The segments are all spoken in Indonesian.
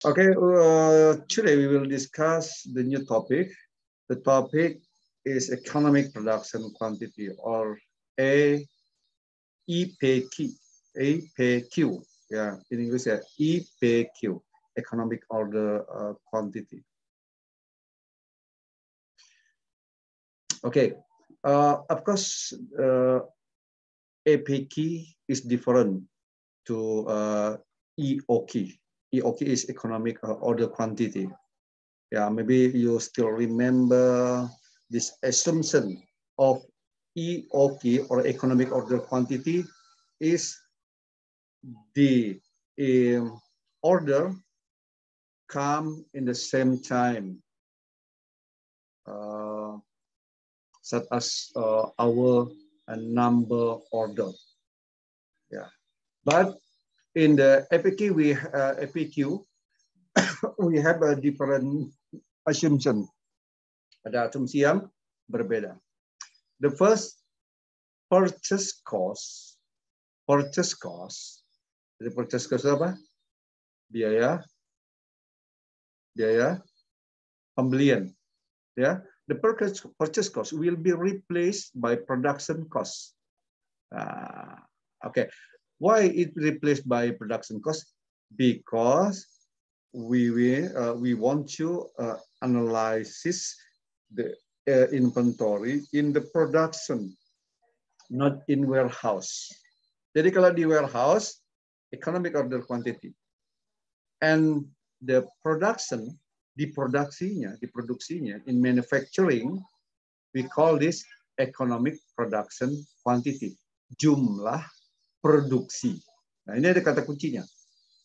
Okay, today we will discuss the new topic. The topic is economic production quantity, or EPQ. EPQ, yeah, in English, yeah, EPQ, economic order quantity. Okay, of course, EPQ is different to EOQ. EOQ is economic order quantity. Yeah, maybe you still remember this assumption of EOQ, or economic order quantity, is the order come in the same time, such as our number order. Yeah, but in the APQ we have a different assumption. Ada asumsi yang berbeda. The first, purchase cost. Purchase cost. Jadi purchase cost apa? Biaya pembelian. Ya, the purchase cost will be replaced by production cost. Okay, why it replaced by production cost? Because we want to analyze the inventory in the production, not in warehouse. Jadi kalau di warehouse, economic order quantity, and the production, diproduksinya, in manufacturing, we call this economic production quantity, jumlah produksi. Nah, ini ada kata kuncinya,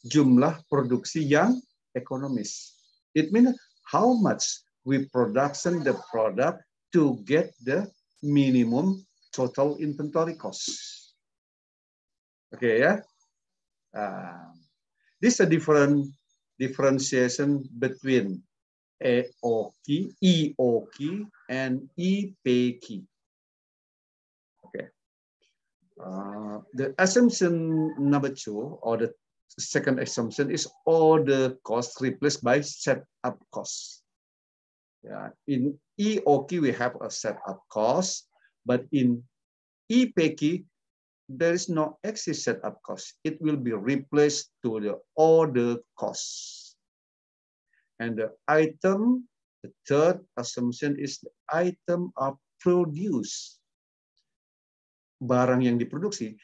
jumlah produksi yang ekonomis. It means how much we production the product to get the minimum total inventory cost. Okay, ya. This is a differentiation between EOQ and EPQ. Okay. The assumption number 2, or the second assumption, is order cost replaced by setup cost. Yeah. In EOQ we have a setup cost, but in EPQ there is no exist setup cost. It will be replaced to the order cost. And the third assumption is the item are produced, barang yang diproduksi,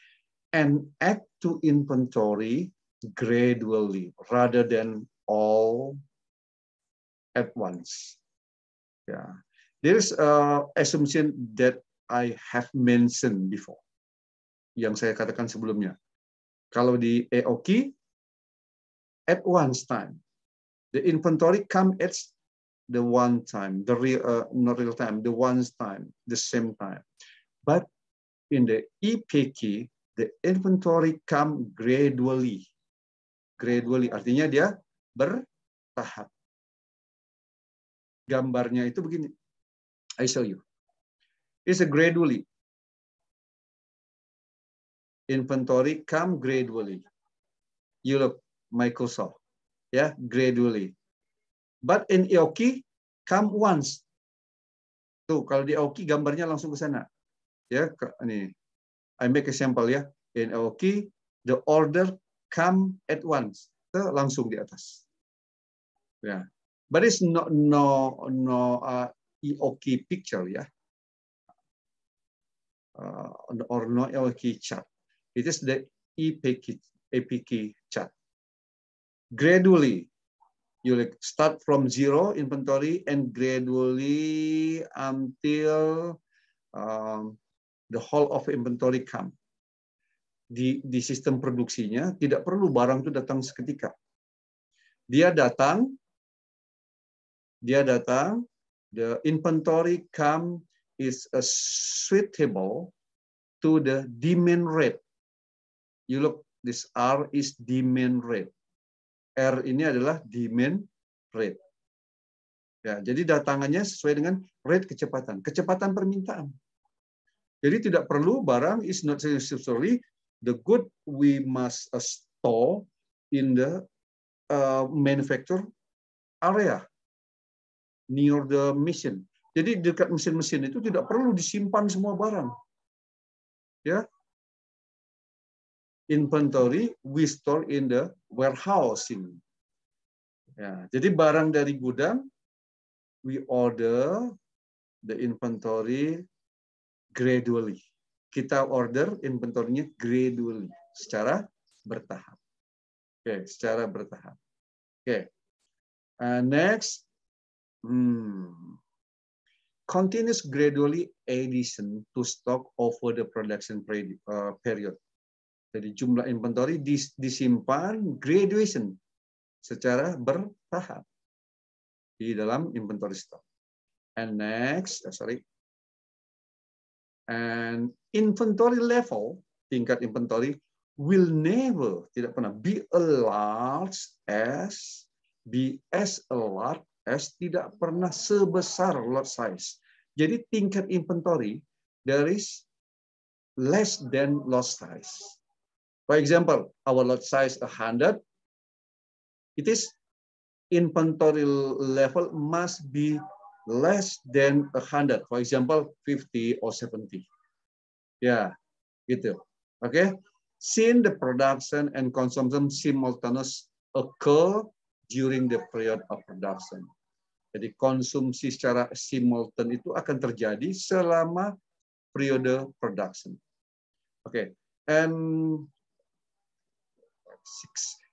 and add to inventory gradually rather than all at once. Yeah, there is an assumption that I have mentioned before, yang saya katakan sebelumnya. Kalau di EOQ, at one time, the inventory come at the one time, the not real time, the one time, the same time. But in the EPQ, the inventory come gradually. Gradually artinya dia bertahap. Gambarnya itu begini. I show you. It's a gradually. Inventory come gradually. You look Microsoft, yeah, gradually. But in EOQ come once. Tuh, kalau di EOQ gambarnya langsung ke sana. Ya, ini. I make a sample ya. In EOQ the order come at once. Tuh, langsung di atas. Ya. But it's no EOQ picture ya. Or no EOQ chart. It is the EPQ chart. Gradually, you start from zero inventory and gradually until the whole of inventory come. Di sistem produksinya tidak perlu barang itu datang seketika. Dia datang, the inventory come is suitable to the demand rate. You look, this R is demand rate. R ini adalah demand rate. Ya, jadi datangannya sesuai dengan rate kecepatan permintaan. Jadi tidak perlu barang is not necessarily the good we must store in the manufacture area near the machine. Jadi dekat mesin-mesin itu tidak perlu disimpan semua barang. Ya. Inventory we store in the warehousing. Ya, jadi barang dari gudang we order the inventory gradually. Kita order inventorinya gradually, secara bertahap. Oke, secara bertahap. Oke. Next, continuous gradually addition to stock over the production period. Jadi jumlah inventory disimpan graduation secara bertahap di dalam inventory stock. And next, and inventory level, tingkat inventory will never, tidak pernah be as large as, tidak pernah sebesar lot size. Jadi tingkat inventory there is less than lot size. For example, our lot size 100, it is inventory level must be less than 100. For example, 50 or 70. Ya, gitu. Oke. Since the production and consumption simultaneous occur during the period of production. Jadi konsumsi secara simultan itu akan terjadi selama periode production. Oke. And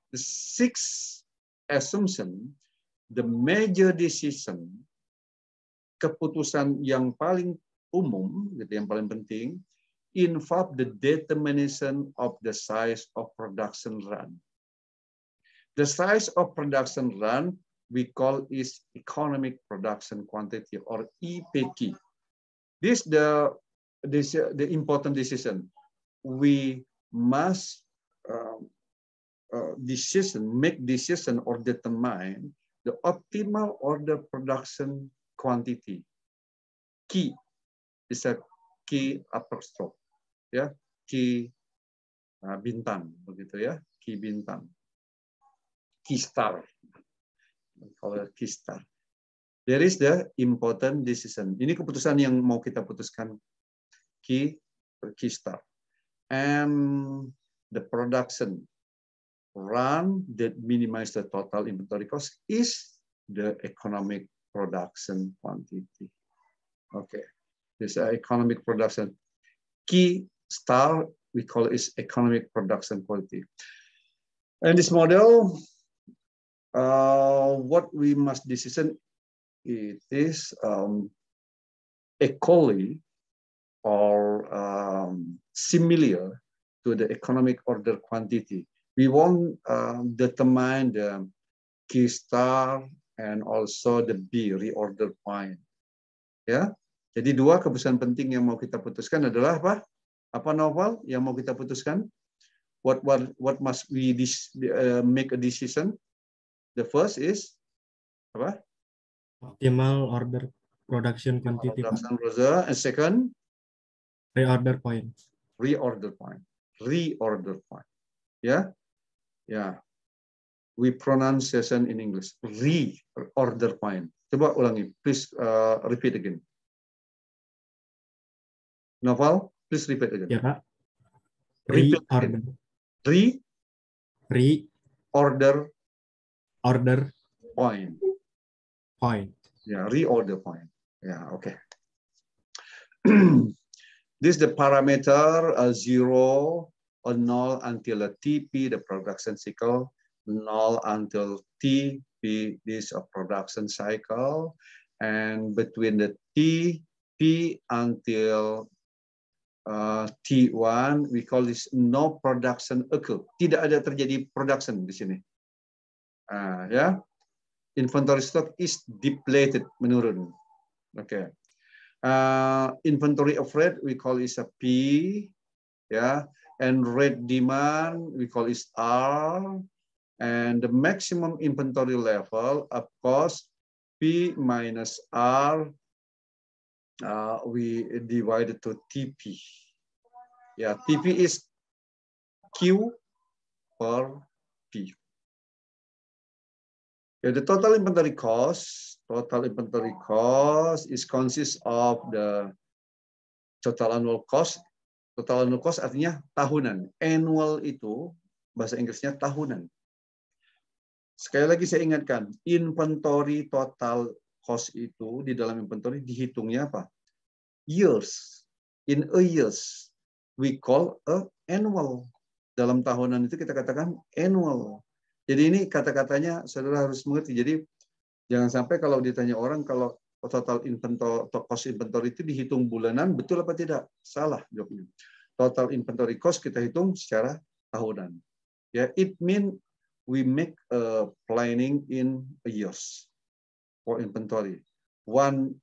the sixth assumption, the major decision, keputusan yang paling umum, gitu, yang paling penting, involve the determination of the size of production run. The size of production run we call is economic production quantity, or EPQ. This the important decision. We must make decision or determine the optimal order production quantity. Key is a key apostrophe, ya, key bintang, begitu ya, key bintang, key star, kalau key star. There is the important decision. Ini keputusan yang mau kita putuskan, key star, and the production run that minimize the total inventory cost is the economic production quantity. Okay, this economic production key star we call it is economic production quality. And this model, what we must decision, it is equally or similar to the economic order quantity. We won't determine the key star and also the B, reorder point. Ya, jadi dua keputusan penting yang mau kita putuskan adalah apa? Apa Novel yang mau kita putuskan? What must we make a decision? The first is apa? Optimal order production quantity. And second, reorder point. Reorder point. Reorder point. Ya. Ya, we pronunciation in English. Reorder point. Coba ulangi, please repeat again. Novel, please repeat again. Ya, Pak. Reorder. Reorder. Order. Point. Point. Ya, reorder point. Ya, oke. This is the parameter 0 or 0 until a TP, the production cycle, 0 until TP, this a production cycle, and between the TP until T1, we call this no production occur. Tidak ada terjadi production di sini. Ya, inventory stock is depleted, menurun. Oke. Inventory of rate we call is a P, ya. And rate demand we call is R, and the maximum inventory level, of course, P minus R, we divided to TP. Yeah, TP is Q per P. Yeah, the total inventory cost is consists of the total annual cost. Total annual cost artinya tahunan. Annual itu bahasa Inggrisnya tahunan. Sekali lagi saya ingatkan, inventory total cost itu di dalam inventory dihitungnya apa? Years. In a years, we call a annual. Dalam tahunan itu kita katakan annual. Jadi ini kata-katanya saudara harus mengerti. Jadi jangan sampai kalau ditanya orang kalau total inventory, cost inventory itu dihitung bulanan, betul apa tidak? Salah jawabnya. Total inventory cost kita hitung secara tahunan. Ya, it mean we make a planning in a years for inventory. One,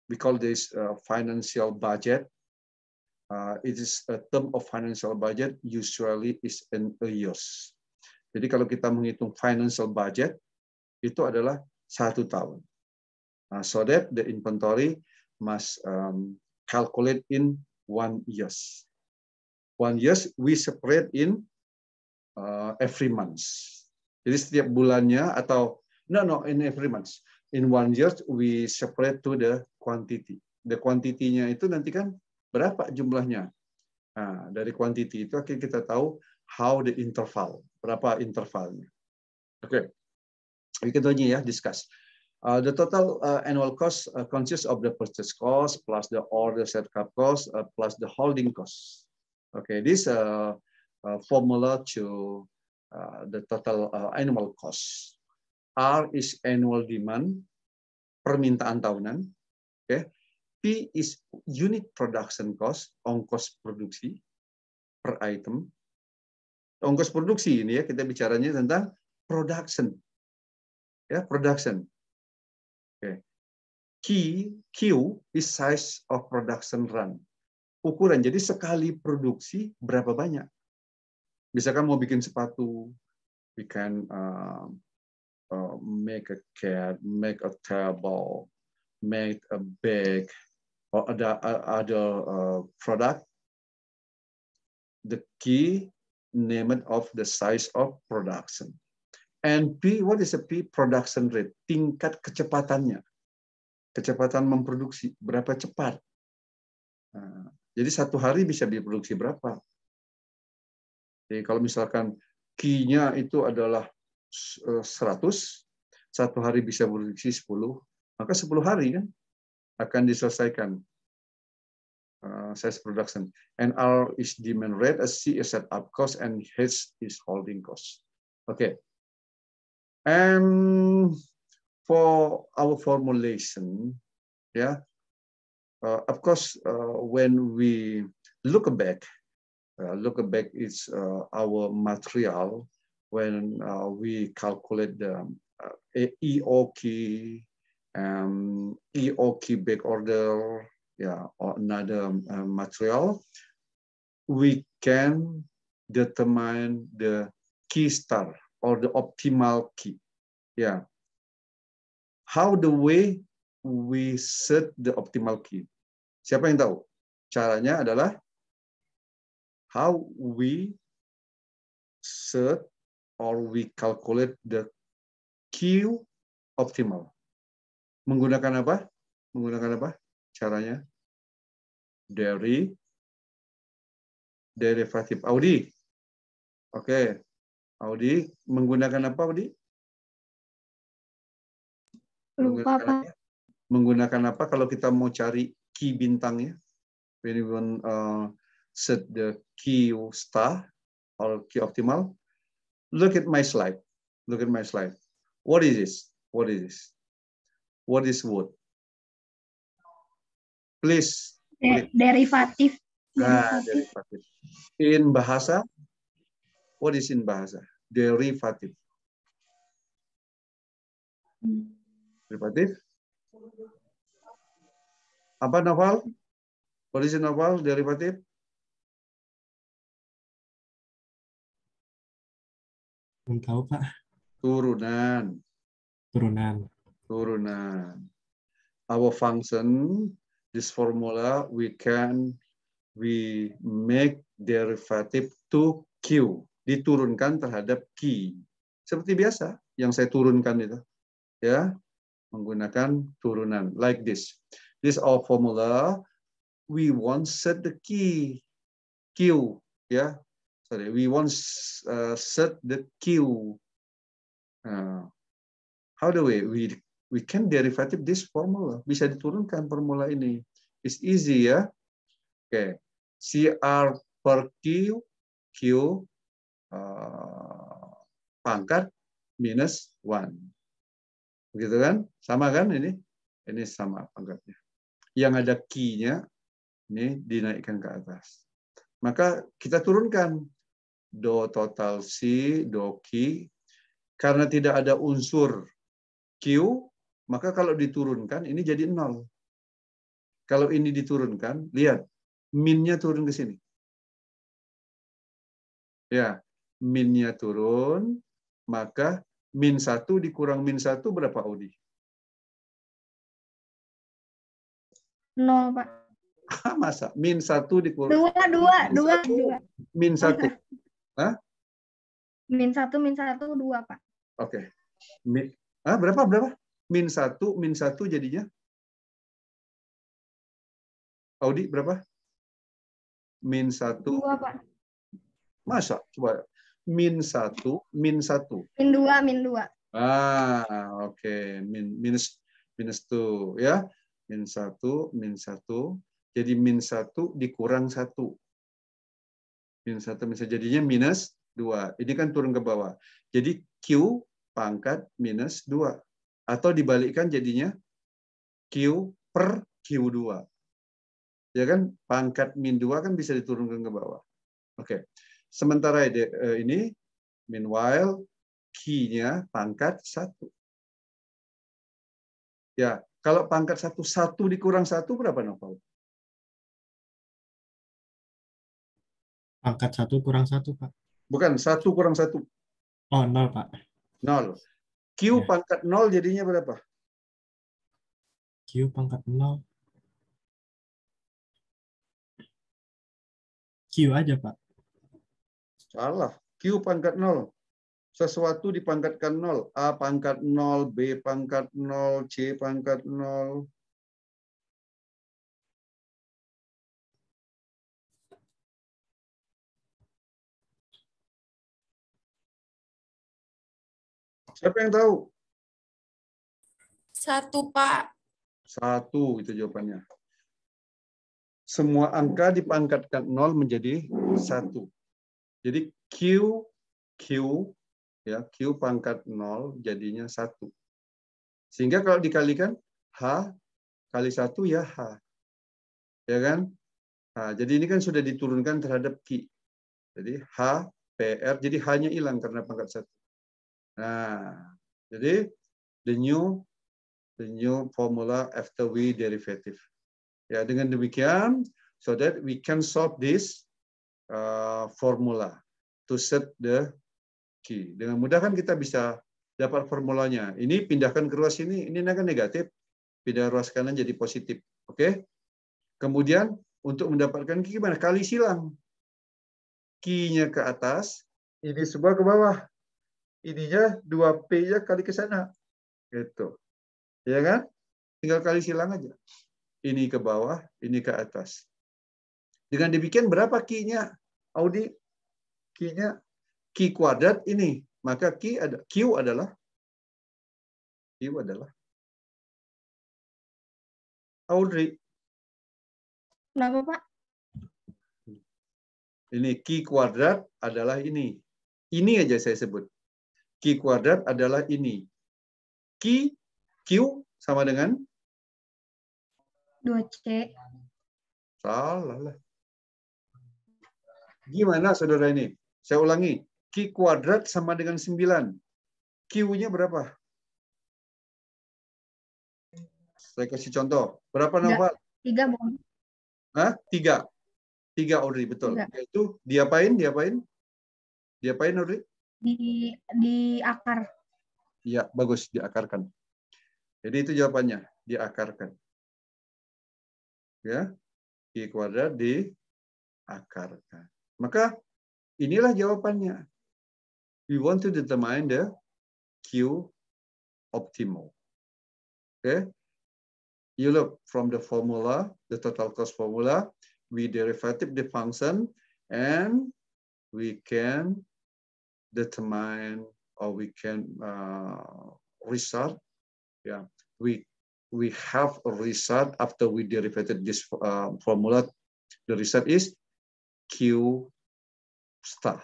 we call this financial budget. It is a term of financial budget usually is in a years. Jadi kalau kita menghitung financial budget itu adalah 1 tahun. So that the inventory must calculate in 1 years. 1 years we separate in every month. Jadi setiap bulannya atau in every month. In 1 year we separate to the quantity. The quantity-nya itu nanti kan berapa jumlahnya. Nah, dari quantity itu akhirnya kita tahu how the interval, berapa intervalnya. Oke. Kita aja ya discuss. The total annual cost consists of the purchase cost plus the order setup cost plus the holding cost. Okay, this formula to the total annual cost. R is annual demand, permintaan tahunan. Okay. P is unit production cost, ongkos produksi per item. Ongkos produksi ini ya kita bicaranya tentang production. Ya, production. Okay. Q is size of production run. Ukuran. Jadi sekali produksi berapa banyak? Misalkan mau bikin sepatu, we can make a cat, make a table, make a bag, or other product. The key name of the size of production. And P, what is a P? Production rate, tingkat kecepatannya. Kecepatan memproduksi, berapa cepat. Nah, jadi 1 hari bisa diproduksi berapa? Jadi kalau misalkan Q-nya itu adalah 100, 1 hari bisa produksi 10, maka 10 hari kan akan diselesaikan size production. And R is demand rate, C is setup cost, and H is holding cost. Okay. And for our formulation, yeah, of course, when we look back is our material when we calculate the EOQ, EOQ back order, yeah, or another material, we can determine the key star or the optimal key. Yeah. How the way we set the optimal key? Siapa yang tahu? Caranya adalah how we set or we calculate the Q optimal. Menggunakan apa? Menggunakan apa? Caranya? Derivatif. Audi. Oke. Audi menggunakan apa, Audi? Lupa, Pak. Menggunakan apa kalau kita mau cari key bintangnya? When you want set the key star or key optimal. Look at my slide. Look at my slide. What is this? What is this? What is wood? Please. Derivatif. Nah, derivatif. In bahasa, what is in bahasa? Derivatif. Derivatif? Apa Noval? What is in Noval? Derivatif? Belum tahu, Pak. Turunan. Turunan. Turunan. Our function, this formula, we make derivative to Q. Diturunkan terhadap Q. seperti biasa yang saya turunkan itu, ya, menggunakan turunan like this. This our formula. We want set the key Q, ya. Sorry, we want set the Q. How do we can derivative this formula? Bisa diturunkan formula ini. It's easy, ya. Oke, CR per Q, Q pangkat minus 1. Begitu kan? Sama kan ini? Ini sama pangkatnya. Yang ada key-nya ini dinaikkan ke atas. Maka kita turunkan do total C, do Q. Karena tidak ada unsur Q, maka kalau diturunkan ini jadi 0. Kalau ini diturunkan, lihat, min-nya turun ke sini. Ya, min-nya turun, maka min 1 dikurang min 1 berapa, Audi? 0, Pak. Masa? Min 1 dikurang... 2. Min 1. Hah? Min 1, 2, Pak. Oke. Berapa? Min 1 jadinya? Audi, berapa? Min 1. 2, Pak. Masa? Coba. Min 1. Min 2. Oke. Minus 2, ya. Min 1. Jadi min 1 dikurang 1. Min 1 bisa jadinya minus 2. Ini kan turun ke bawah. Jadi Q pangkat minus 2. Atau dibalikkan jadinya Q per Q2. Ya kan? Pangkat min 2 kan bisa diturunkan ke bawah. Oke. Sementara ini, meanwhile, Q-nya pangkat 1. Ya, kalau pangkat 1 dikurang 1 berapa, Novel? Pangkat 1 kurang 1, Pak. Bukan, 1 kurang 1. Oh, 0, Pak. 0. Q Ya. pangkat 0 jadinya berapa? Q pangkat 0. Q aja, Pak. Salah. Q pangkat 0. Sesuatu dipangkatkan 0. A pangkat 0, B pangkat 0, C pangkat 0. Siapa yang tahu? 1, Pak. 1 itu jawabannya. Semua angka dipangkatkan 0 menjadi 1. Jadi Q ya, Q pangkat 0 jadinya 1. Sehingga kalau dikalikan H kali 1 ya H. Ya kan? Nah, jadi ini kan sudah diturunkan terhadap Q. Jadi H, PR, jadi H-nya hilang karena pangkat 1. Nah, jadi the new formula after we derivative. Ya, dengan demikian, so that we can solve this formula to set the key. Dengan mudah kan kita bisa dapat formulanya. Ini pindahkan ke ruas ini kan negatif. Pindah ruas kanan jadi positif. Oke? Kemudian untuk mendapatkan key gimana? Kali silang. Key-nya ke atas, ini semua ke bawah. Ininya 2P-nya kali ke sana. Gitu. Ya kan? Tinggal kali silang aja. Ini ke bawah, ini ke atas. Dengan demikian berapa key-nya? Audi, key-nya Q kuadrat ini. Maka Q adalah Audrey. Kenapa, Pak? Ini Q kuadrat adalah ini. Ini aja saya sebut. Q kuadrat adalah ini. Q sama dengan 2C. salah lah. Gimana saudara ini? Saya ulangi. Q kuadrat sama dengan 9. Q-nya berapa? Saya kasih contoh. Berapa Noval? 3, Bang. Hah? 3. 3 Audrey, betul. 3. Yaitu diapain Audrey? Di akar. Iya, bagus, diakarkan. Jadi itu jawabannya, diakarkan. Ya, Q kuadrat diakarkan. Maka inilah jawabannya. we want to determine the Q optimal. Okay, you look from the formula, the total cost formula, we derivative the function, and we can determine, or we can result. Yeah, we have a result after we derivated this formula. The result is Q star.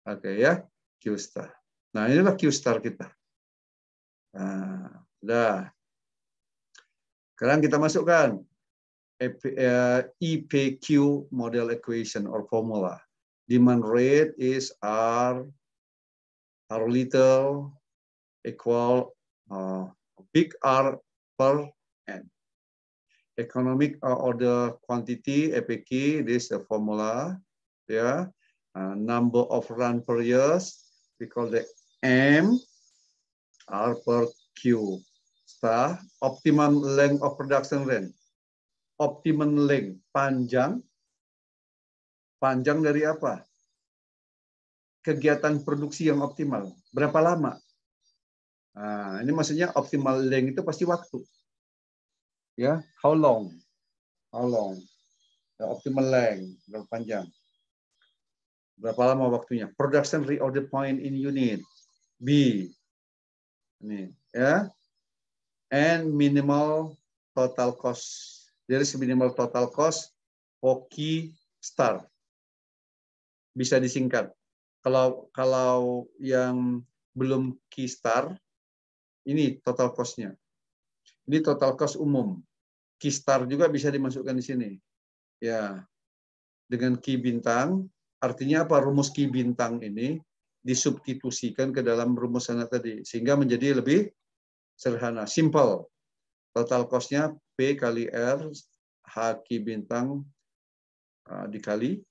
Oke ya, Q star. Nah, inilah Q star kita. Nah, udah. Sekarang kita masukkan EPQ model equation or formula. Demand rate is R little equal big R per N. Economic order quantity, EPQ, this is the formula. Yeah. Number of run per years, we call the M, R per Q star. Optimum length of production run. Optimum length, panjang. Panjang dari apa? Kegiatan produksi yang optimal. Berapa lama? Nah, ini maksudnya optimal length itu pasti waktu. Ya, how long? How long? The optimal length, berapa panjang? Berapa lama waktunya? Production reorder point in unit. B. Ini, ya. And minimal total cost. There is minimal total cost for Q star. Bisa disingkat. Kalau yang belum Q star, ini total cost-nya. Ini total cost umum. Q star juga bisa dimasukkan di sini. Ya. Dengan Q bintang, artinya apa? Rumus Q bintang ini disubstitusikan ke dalam rumus sana tadi, sehingga menjadi lebih sederhana, simple. Total cost-nya P kali R H Q bintang dikali,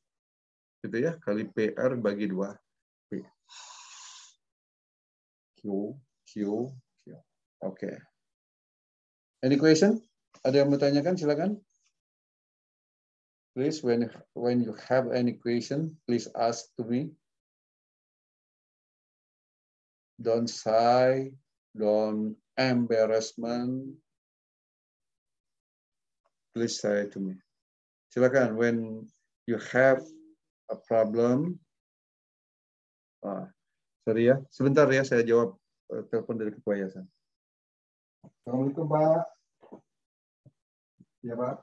gitu ya, kali PR bagi 2 P. Q. Oke. Any question? Ada yang mau tanyakan? Silakan. Please, when you have any question, please ask to me. Don't shy, don't embarrassment. Please say to me. Silakan. When you have a problem, sorry ya, sebentar ya, saya jawab telepon dari ketua yayasan. Assalamualaikum Pak. Ya Pak.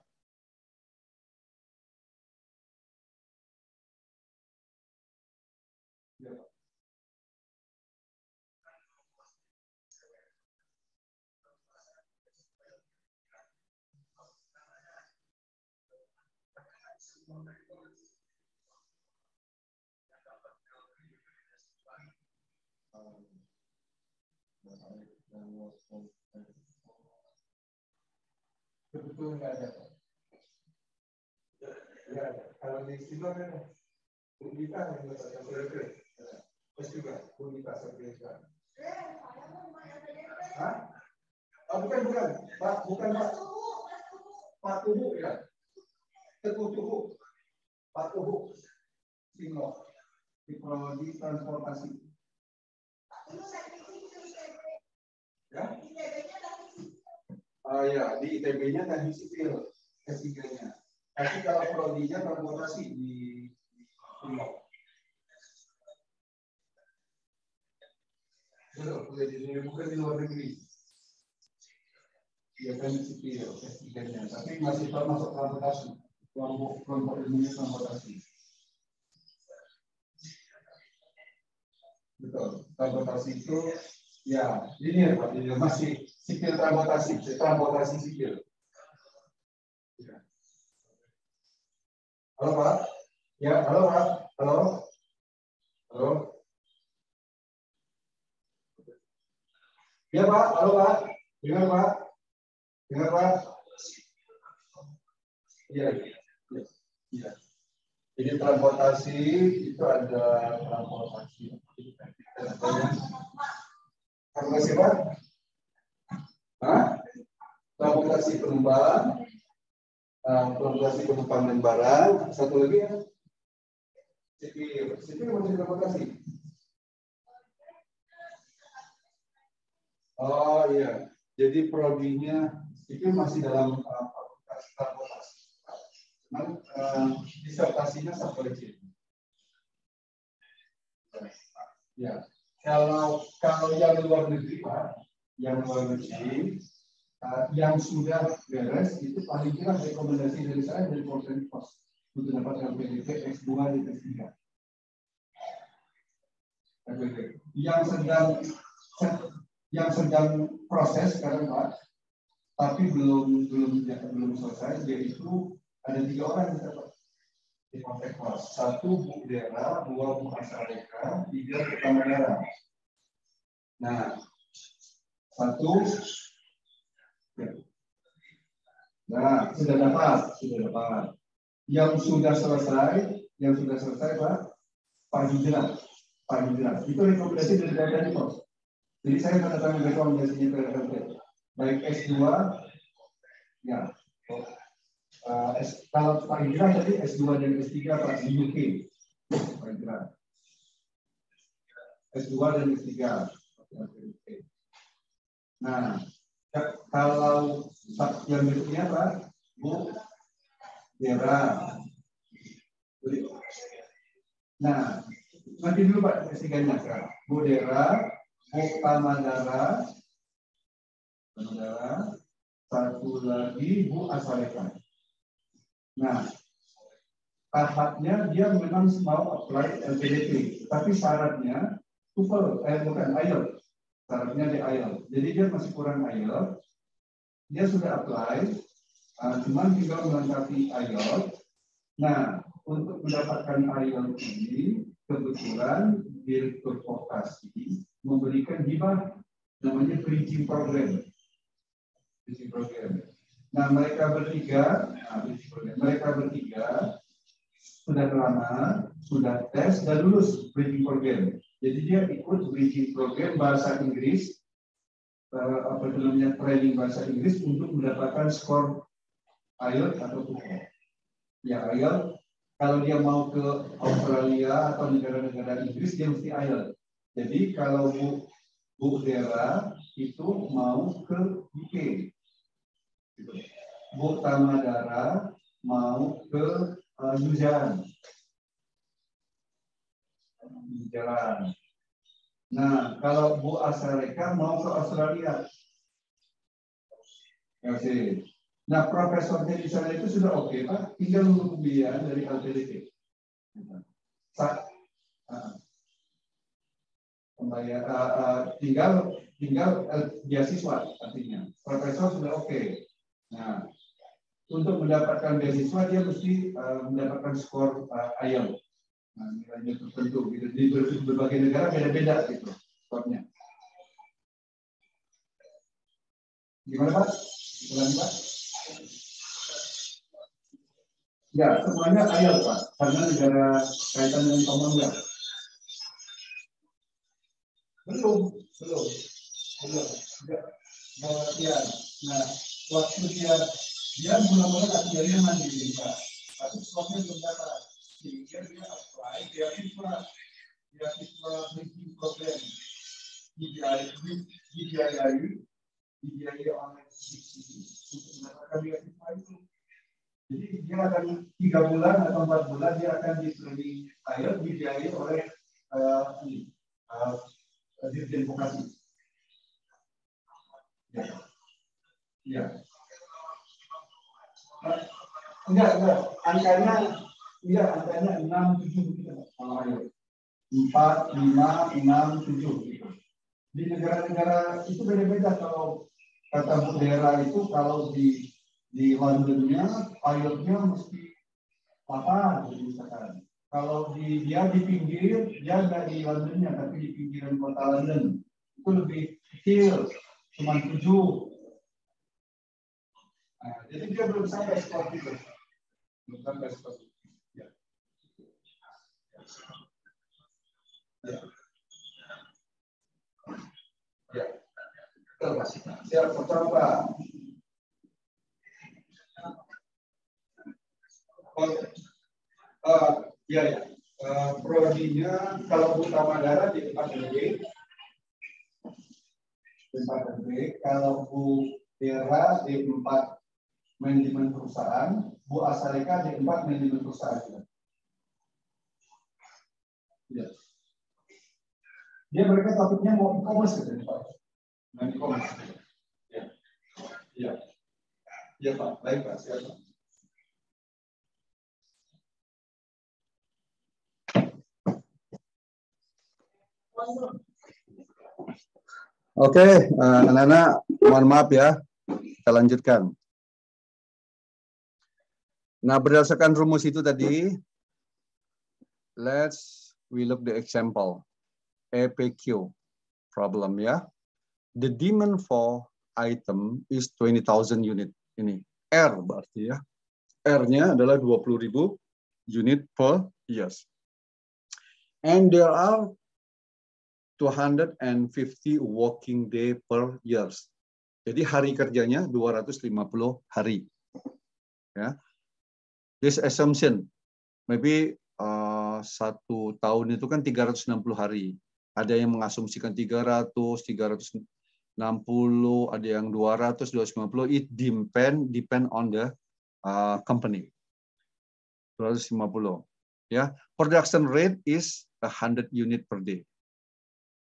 Ya, Pak. Betul nggak ada. Ya, kalau di situ ada Unita yang mendapatkan PDP. Terus juga Unita sertifikat. Hah? Oh, bukan Pak, bukan Pak. Pak Tuhu ya. Teguh Tuhu. Pak Tuhu. Sino. Di prodi transportasi. Ya? Ya, di ITB-nya tadi sipil S3-nya. Tapi kalau prodinya transportasi di Sino. Betul, di sini bukan di luar negeri. Iya kan sipil S3-nya, tapi masih termasuk transportasi. Kelompok ilmunya transportasi. Betul, transportasi itu ya ini ya Pak, ini masih sipil transportasi sipil. Ya. Halo Pak, ya halo Pak, halo. Ya Pak, halo Pak, dengar Pak, Iya. Jadi transportasi itu ada transportasi. Transportasi apa? Transportasi penumpang, dan barang. Satu lagi ya, sipil masih transportasi. Oh iya, jadi prodinya itu masih dalam fakultas transportasi. Cuman disertasinya subjektif. Ya, kalau yang luar negeri Pak, yang luar negeri yang sudah beres itu paling kira rekomendasi dari saya dari Poltekkes untuk dapatkan PDP S2 dan S3. Yang sedang proses sekarang Pak, tapi belum selesai, yaitu ada 3 orang yang dapat di Poltekkes. 1 Bu Dera, 2 Bu Asareka, 3 Pertama Dera. Nah, 1 ya. Nah, sudah dapat. Yang sudah selesai Pak Hijrah. Itu rekomendasi dari tadi Pak. Jadi saya menandatangani rekomendasinya ke RT. Baik S2, ya. Kalau Pak Hijrah tadi S2 dan S3 Pak di UK. Pak Hijrah. S2 dan S3. Nah, kalau yang berikutnya Pak, Bu Dera. Nah, nanti dulu Pak S3-nya Kak. Bu Dera, Bu Tamadara, 1 lagi Bu Asareka. Nah, tahapnya dia memang mau apply LPDP, tapi syaratnya bukan IELTS. Syaratnya di IELTS. Jadi dia masih kurang IELTS. Dia sudah apply, cuman tinggal melengkapi IELTS. Nah, untuk mendapatkan IELTS ini, kebetulan Direktur Vokasi memberikan hibah namanya bridging program. Nah, mereka bertiga sudah melamar, sudah tes dan lulus bridging program. Jadi dia ikut bridging program bahasa Inggris, training bahasa Inggris untuk mendapatkan skor IELTS atau TOEFL. Ya IELTS, kalau dia mau ke Australia atau negara-negara Inggris dia mesti IELTS. Jadi kalau Bu Dera itu mau ke UK, Bu Tamadara mau ke New Zealand. Nah, kalau Bu Asareka mau ke Australia. Oke. Nah, profesornya di sana itu sudah oke, Pak. Tinggal menunggu pembiayaan dari LPDP. Tinggal beasiswa artinya. Profesor sudah oke. Nah, untuk mendapatkan beasiswa dia mesti mendapatkan skor IELTS. Nah, nilainya tertentu gitu. Di berbagai negara beda-beda gitu skornya. Gimana Pak? Ulangi Pak? Ya, semuanya IELTS Pak, karena negara kaitan dengan Commonwealth. Belum. Ya. Nah, waktu dia mula-mula latihannya mandiri Pak, tapi skornya belum dapat. Sehingga dia apply beasiswa bridging program dibiayai oleh Diksi untuk mendapatkan beasiswa itu. Jadi dia akan 3 bulan atau 4 bulan dia akan di IELTS dibiayai oleh Dirjen Vokasi. Ya. Enggak. Angkanya 6, 7 gitu. Kalau IELTS 4, 5, 6, 7 gitu. Di negara-negara itu beda-beda. Kalau kata Bu Dera itu kalau di Londonnya IELTS-nya mesti apa gitu misalkan. Kalau dia di pinggir, dia nggak di Londonnya tapi di pinggiran kota London itu lebih kecil, cuma 7. Nah, jadi dia belum sampai seperti itu. Ya. Siap, coba. Prodinya kalau utama darah di depan ini. D4 dan B. Kalau Bu Dera D4 manajemen perusahaan, Bu Asarika D4 manajemen perusahaan juga. Ya. Dia mereka topiknya mau e-commerce gitu Pak. Mau e-commerce. Ya. Ya. Ya Pak, baik Pak, silakan. Oke, anak-anak, mohon maaf ya, kita lanjutkan. Nah, berdasarkan rumus itu tadi, we look the example, APQ problem ya. The demand for item is 20,000 unit. Ini R berarti ya. R-nya adalah 20.000 unit per year. And there are 250 working day per years. Jadi hari kerjanya 250 hari. Ya. This assumption, maybe satu tahun itu kan 360 hari. Ada yang mengasumsikan 300, 360, ada yang 200, 250. It depend on the company. 250. Ya, production rate is 100 unit per day.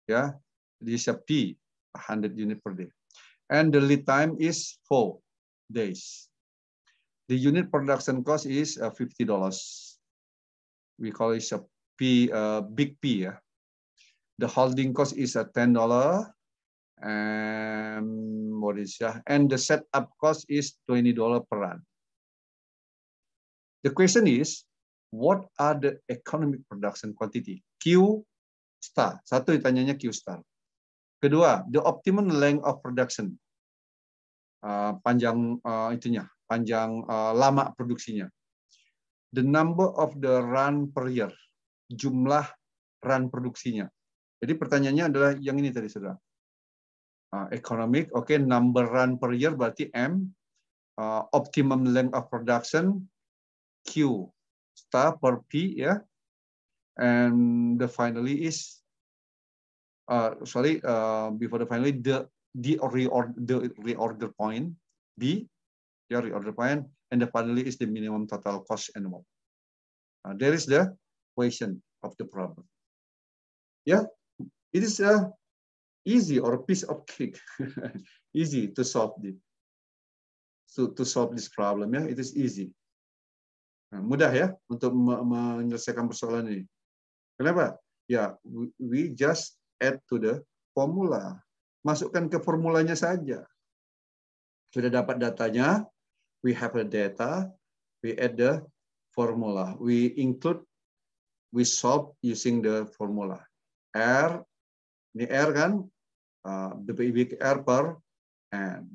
Ya, this is P, 100 unit per day. And the lead time is 4 days. The unit production cost is $50. We call it a P, big P. Yeah? The holding cost is $10. And what is and the setup cost is $20 per run. The question is, what are the economic production quantity? Q star. Satu ditanyanya Q star. Kedua, the optimum length of production. Panjang lama produksinya. The number of the run per year. Jumlah run produksinya. Jadi pertanyaannya adalah yang ini tadi, saudara. Economic, oke, number run per year berarti M. Optimum length of production, Q star per P, ya. And the finally is, before the finally, the reorder point, B, ya, reorder point, and the finally is the minimum total cost annual. There is the question of the problem. Yeah, it is easy or a piece of cake, easy to solve it. So to solve this problem, ya, it is easy. Nah, mudah ya untuk menyelesaikan persoalan ini. Kenapa? Ya, we just add to the formula. Masukkan ke formulanya saja. Sudah dapat datanya, we have the data, we add the formula. We solve using the formula. R, ini R kan, the R per N.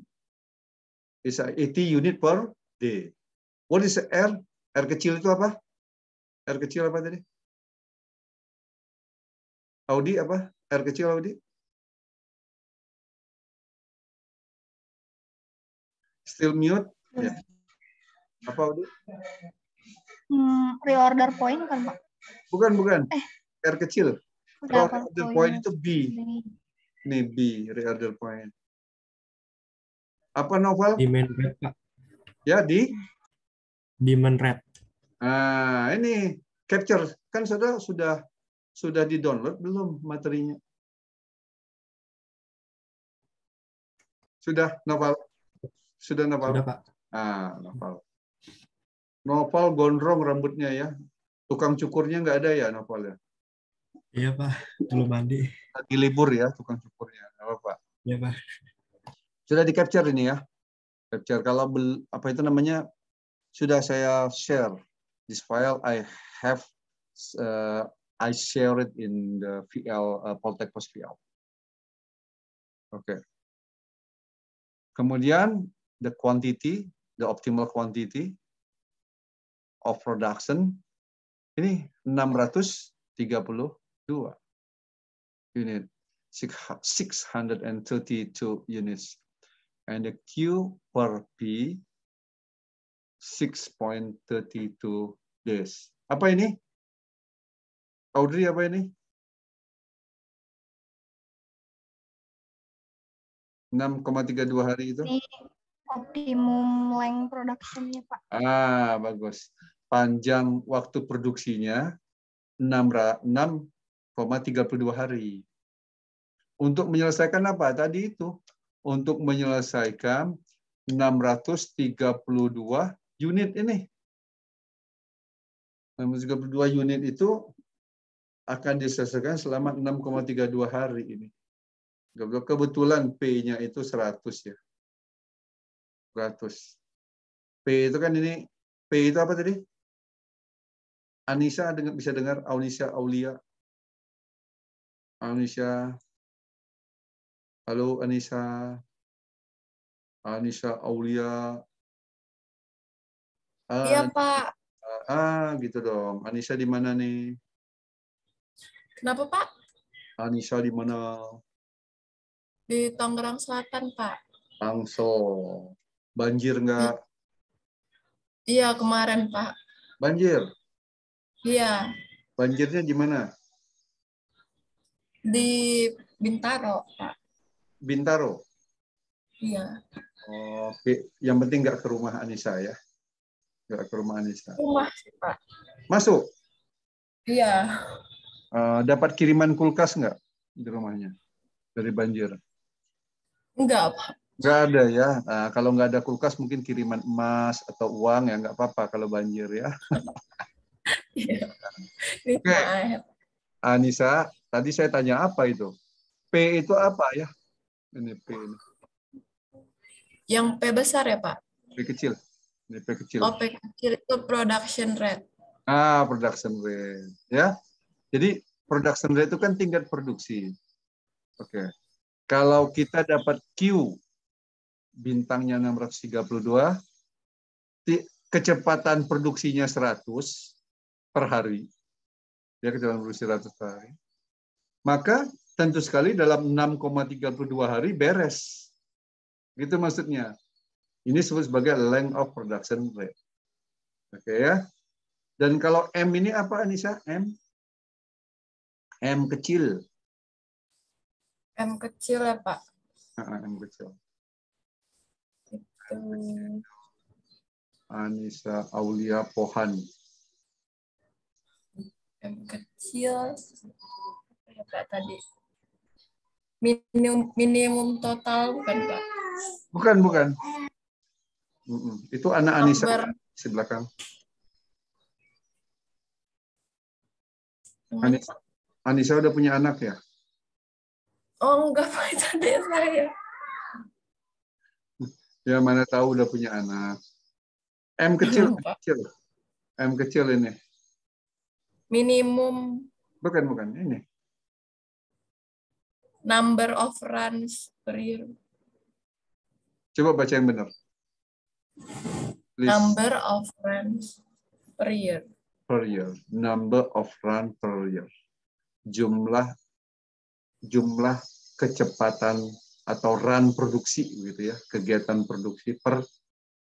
It's 80 unit per day. What is R? R kecil itu apa? R kecil apa tadi? Audi apa? R kecil Audi? Still mute? Ya. Apa Audi? Reorder point kan, Pak? Bukan. R kecil. Reorder point itu B. Ini B, reorder point. Apa Novel? Demand rate, Pak. Ya, di? Demand rate. Nah, ini capture. Kan sudah di-download belum materinya? Sudah, Novel? Sudah, Novel? Sudah, Pak. Novel. Novel gondrong rambutnya ya. Tukang cukurnya nggak ada ya, Novel ya? Iya, Pak. Dulu mandi. Lagi libur ya, tukang cukurnya. Apa, Pak? Iya, Pak. Sudah di-capture ini ya. Capture. Kalau apa itu namanya, sudah saya share. This file I share it in the VL, Poltek Post VL. Oke. Kemudian the quantity, the optimal quantity of production ini 632 unit, 632 units, and the Q per P 6.32 days. Apa ini? Audrey, apa ini? 6,32 hari itu? Ini optimum length production-nya, Pak. Bagus. Panjang waktu produksinya 6,32 hari. Untuk menyelesaikan apa? Tadi itu. Untuk menyelesaikan 632 unit ini. 632 unit itu akan diselesaikan selama 6,32 hari ini. Kebetulan P-nya itu 100 ya. 100. P itu kan ini, P itu apa tadi? Anissa bisa dengar? Aunisha, Aulia. Anissa. Halo Anissa. Anissa, Aulia. Iya, Pak. Gitu dong. Anissa di mana nih? Kenapa, Pak? Anissa di mana? Di Tangerang Selatan, Pak. Tangsel. Banjir nggak? Iya, kemarin, Pak. Banjir? Iya, Banjirnya di mana? di Bintaro, Pak. Bintaro? Iya. Oke. Yang penting nggak ke rumah Anissa ya? Nggak ke rumah Anissa. Rumah sih, Pak. Masuk? Iya. Dapat kiriman kulkas nggak di rumahnya? Dari banjir? Enggak, Pak. Nggak ada ya. Nah, kalau nggak ada kulkas mungkin kiriman emas atau uang ya nggak apa-apa kalau banjir ya. Iya. Ini Oke. Pak. Anissa, tadi saya tanya apa itu? P itu apa ya? Ini P ini. Yang P besar ya, Pak? P kecil. Ini P kecil. Oh, P kecil itu production rate. Production rate ya. Jadi production rate itu kan tingkat produksi. Oke. Kalau kita dapat Q bintangnya 632, kecepatan produksinya 100 per hari. Ya, kecepatan produksi 100 per hari. Maka tentu sekali dalam 6,32 hari beres. Gitu maksudnya. Ini disebut sebagai length of production rate. Oke ya. Dan kalau M ini apa Anissa? M? M kecil. M kecil ya, Pak? M kecil. Itu. Anissa Aulia Pohan. M kecil. Apa ya, Pak, tadi? Minimum total bukan, Pak? Bukan. Itu anak Anissa di belakang. Anissa udah punya anak ya? Oh, enggak, Pak. Itu adik saya. Ya, mana tahu udah punya anak. M kecil. M kecil ini. Minimum. Bukan. Ini. Number of runs per year. Coba baca yang benar. Please. Number of runs per year. Per year. Number of run per year. Jumlah kecepatan atau run produksi gitu ya, kegiatan produksi per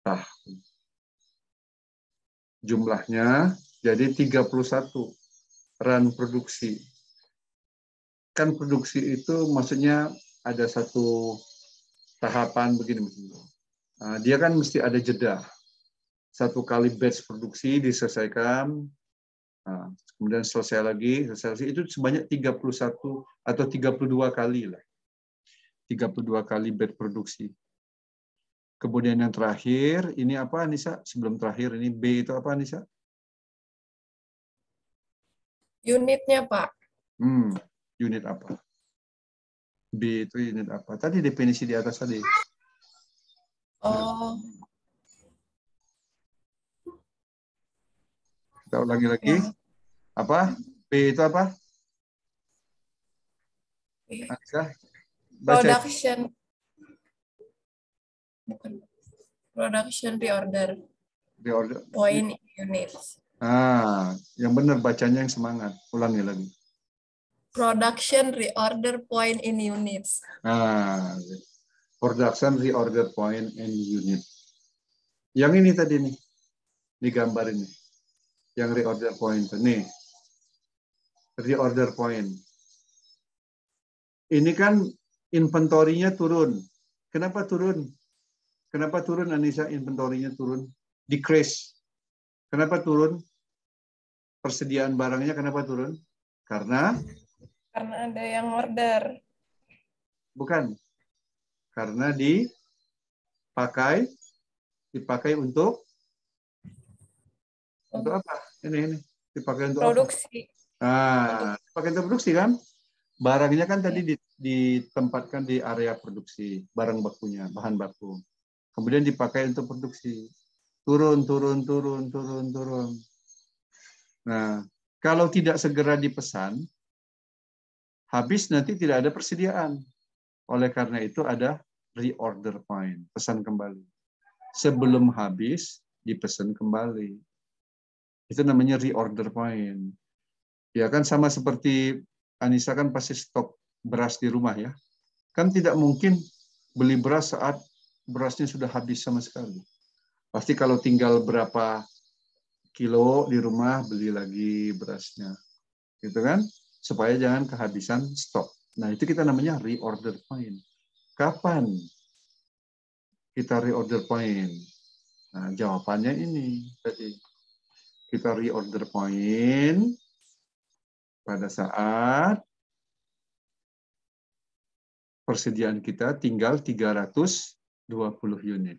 tahun. Jumlahnya jadi 31 run produksi. Kan produksi itu maksudnya ada satu tahapan begini. Dia kan mesti ada jeda. Satu kali batch produksi diselesaikan, kemudian selesai lagi, itu sebanyak 31 atau 32 kali lah. 32 kali batch produksi. Kemudian yang terakhir, ini apa Anissa? Sebelum terakhir, ini B itu apa Anissa? Unitnya, Pak. Unit apa? B itu unit apa? Tadi definisi di atas tadi. Oh. Kita ulangi lagi. Ya. Apa? B itu apa? Anissa? Production. Bukan. Production reorder. Reorder. Point units. Yang benar bacanya yang semangat. Ulangi lagi. Production reorder point in units. Production reorder point in unit. Yang ini tadi nih. Di gambar ini. Yang reorder point. Nih. Reorder point. Ini kan inventory-nya turun. Kenapa turun? Kenapa turun Anissa, inventory-nya turun? Decrease. Kenapa turun? Persediaan barangnya kenapa turun? Karena ada yang order. bukan. Karena dipakai untuk apa? Ini dipakai untuk apa? Produksi. Dipakai untuk produksi kan? Barangnya kan tadi Iya. ditempatkan di area produksi, barang bakunya, bahan baku. Kemudian dipakai untuk produksi. Turun. Nah, kalau tidak segera dipesan, habis nanti tidak ada persediaan. Oleh karena itu ada reorder point, pesan kembali. Sebelum habis, dipesan kembali. Itu namanya reorder point. Ya kan sama seperti Anissa kan pasti stok beras di rumah ya. Kan tidak mungkin beli beras saat berasnya sudah habis sama sekali. Pasti kalau tinggal berapa kilo di rumah, beli lagi berasnya. Gitu kan? Supaya jangan kehabisan stok. Nah, itu kita namanya reorder point. Kapan kita reorder point? Nah, jawabannya ini tadi. Kita reorder point pada saat persediaan kita tinggal 320 unit.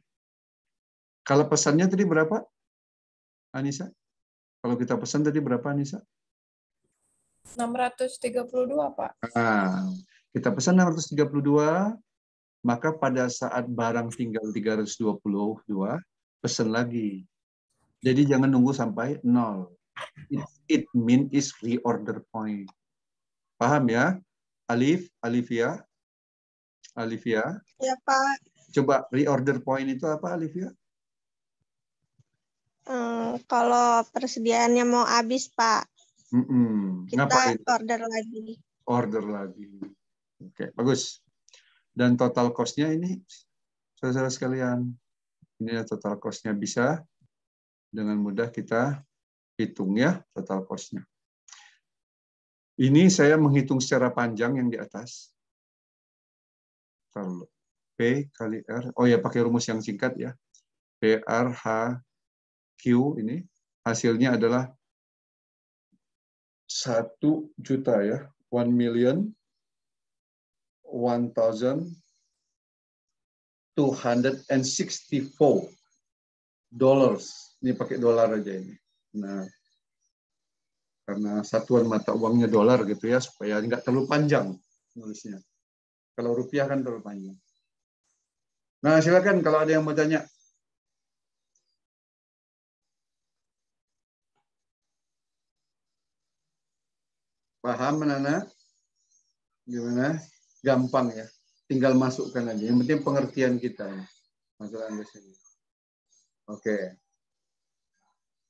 Kalau pesannya tadi berapa, Anissa? Kalau kita pesan tadi berapa, Anissa? 632, Pak. Nah, kita pesan 632, maka pada saat barang tinggal 322, pesan lagi. Jadi jangan nunggu sampai 0. It mean is reorder point. Paham ya? Alivia? Ya, Pak. Coba reorder point itu apa, Alivia? Kalau persediaannya mau habis, Pak, kita Ngapain? order lagi. Oke, bagus. Dan total cost-nya ini, saudara sekalian, ini total cost-nya bisa dengan mudah kita hitung ya, total cost-nya. Ini saya menghitung secara panjang yang di atas. Taruh. P kali R. Oh ya, pakai rumus yang singkat ya. PR H Q ini hasilnya adalah 1 juta ya. 1,001,264 dollars. Ini pakai dolar aja ini. Nah, karena satuan mata uangnya dolar gitu ya, supaya nggak terlalu panjang nulisnya. Kalau rupiah kan terlalu panjang. Nah, silakan kalau ada yang mau tanya. Paham, Nana? Gimana? Gampang ya. Tinggal masukkan aja. Yang penting pengertian kita. Masukkan di sini. Oke.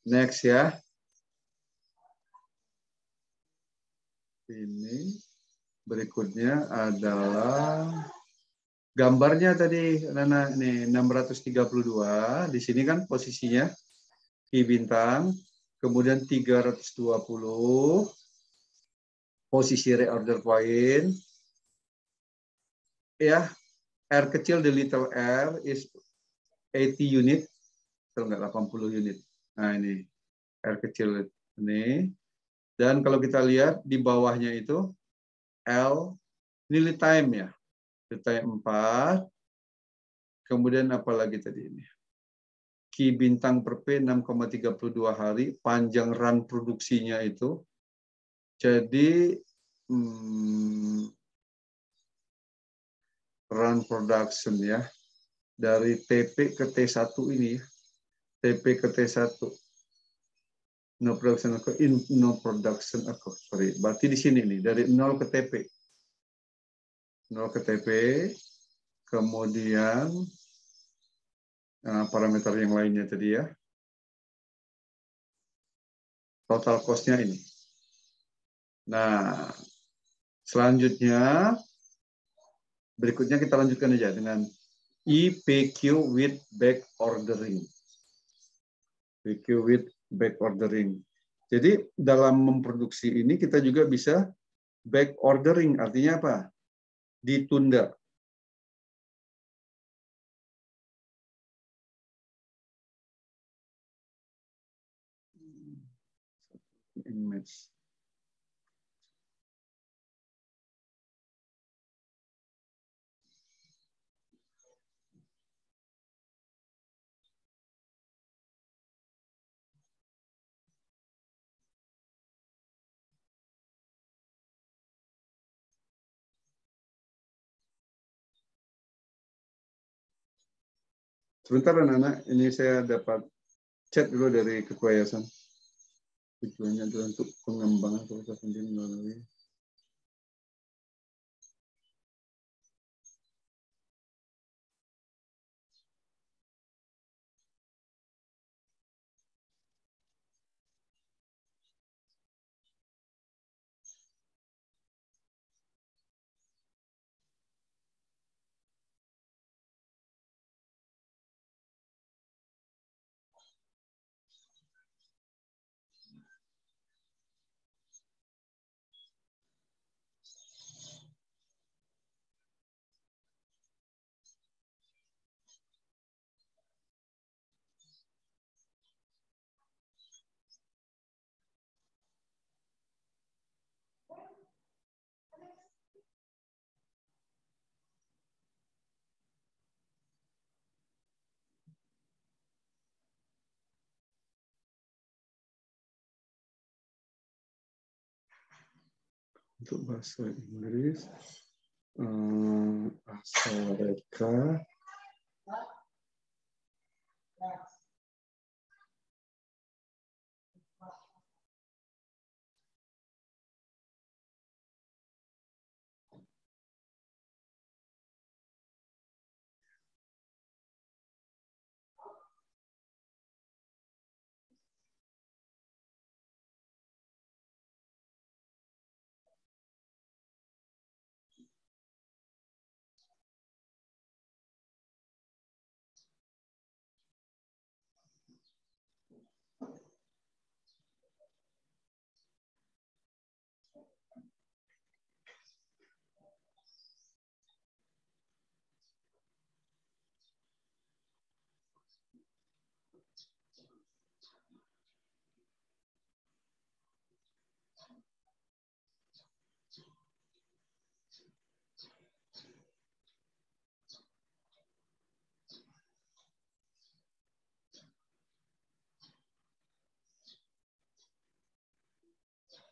Next ya. Ini berikutnya adalah gambarnya tadi, Nana. Ini 632. Di sini kan posisinya I bintang. Kemudian 320. Posisi reorder point. Ya, R kecil, the little r is 80 unit, atau enggak 80 unit. Nah ini R kecil ini. Dan kalau kita lihat di bawahnya itu L, ini lead time ya. Lead time 4. Kemudian apa lagi tadi ini? Q bintang per P 6,32 hari. Panjang run produksinya itu. Jadi run production ya. Dari TP ke T1 ini. TP ke T1. No production occur. Sorry. Berarti di sini nih, dari 0 ke TP. 0 ke TP. Kemudian parameter yang lainnya tadi ya. Total cost-nya ini. Nah, selanjutnya berikutnya kita lanjutkan aja dengan IPQ with back ordering. PQ with back ordering. Jadi dalam memproduksi ini kita juga bisa back ordering, artinya apa? Ditunda. image. Sebentar anak-anak, ini saya dapat chat dulu dari ketua yayasan. Tujuannya adalah untuk pengembangan proses sendiri melalui untuk bahasa Inggris, asal mereka.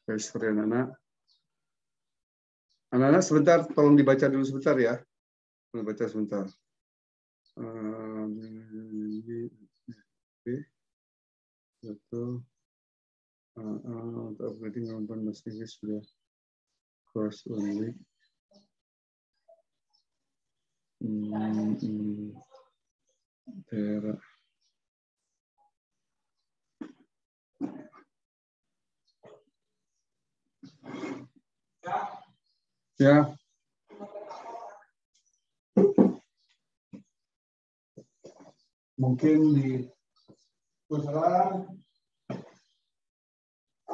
Sorry anak-anak. Anak-anak sebentar, tolong dibaca dulu sebentar ya. Tolong baca sebentar. Satu. Untuk upgrading kemampuan bahasa Inggris sudah course only. Ya. Mungkin di usaha.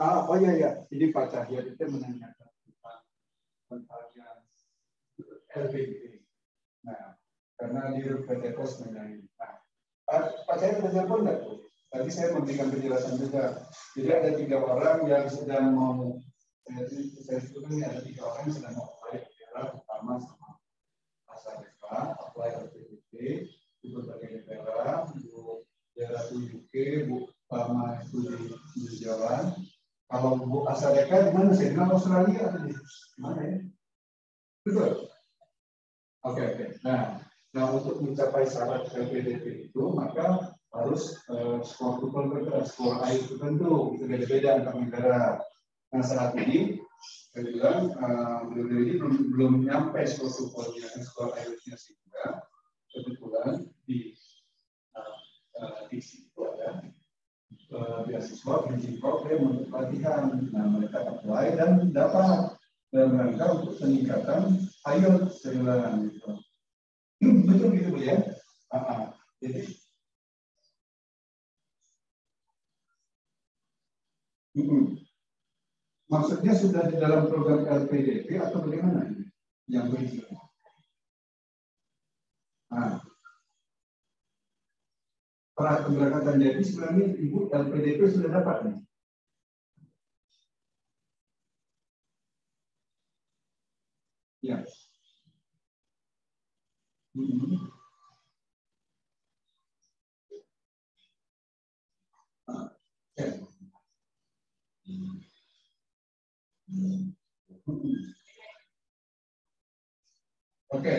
Oh ya, ini Pak Cahya itu menanyakan tentang LPG. Nah, karena di PT Pos mengenai. Nah, Pak Cahya sudah telepon nggak tuh? Tadi saya memberikan penjelasan juga. Jadi ada 3 orang yang sedang mau, saya sebutkan ada 3 orang yang sedang mau apply pertama sama Asareka, apply LPG di berbagai negara, Bu daerah itu UK, Bu Pama itu di Jalan. Kalau Bu Asareka di mana? Saya bilang Australia atau di mana ya? Betul. Oke. Nah, untuk mencapai syarat LPDP itu maka harus skor air tertentu, itu beda-beda antar negara. Nah saat ini saya bilang ini belum nyampe skor airnya sehingga kebetulan di situ ada beasiswa bridging program untuk pelatihan. Nah mereka apply dan dapat dalam rangka untuk peningkatan IELTS saya bilang gitu. Betul gitu ya. Jadi maksudnya sudah di dalam program LPDP atau bagaimana ini? Yang berizin. Pra keberangkatan jadi sebenarnya Ibu LPDP sudah dapat nih. Ya. Oke.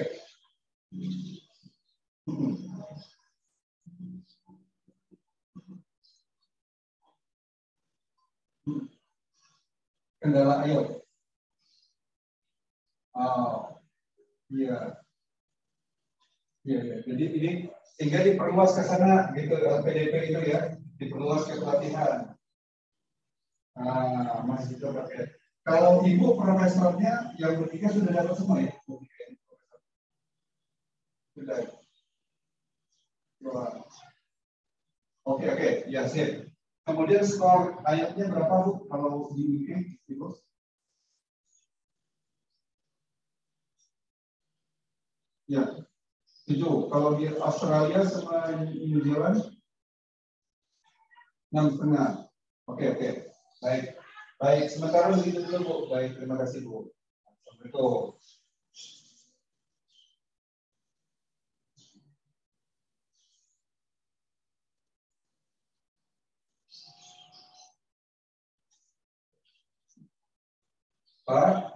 Kendala ayo. Oh, iya. Iya, ya. Jadi ini sehingga diperluas ke sana gitu LPDP itu ya, diperluas ke pelatihan. Masih itu pakai. Kalau ibu profesornya yang bertiga sudah dapat semua ya? Sudah. Oke, ya sip. Kemudian skor ayatnya berapa Bu kalau di UK, Ibu? Ya, 7. Kalau di Australia sama New Zealand 6,5. Oke. Baik. Sementara begitu dulu Bu. Baik, terima kasih Bu. Assalamualaikum. Pak,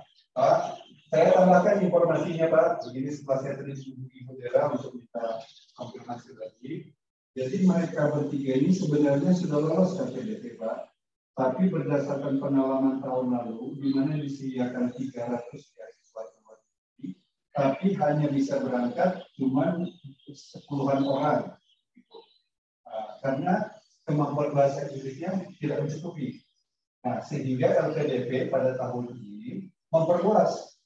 saya tambahkan informasinya Pak. Begini setelah saya tadi Ibu Dera untuk kita konfirmasi lagi. Jadi mereka bertiga ini sebenarnya sudah lolos LPDP Pak. Tapi berdasarkan pengalaman tahun lalu, di mana disediakan 300 beasiswa luar negeri, tapi hanya bisa berangkat cuma 10-an orang. Karena kemampuan bahasa Inggrisnya tidak mencukupi. Nah, sehingga LPDP pada tahun ini memperluas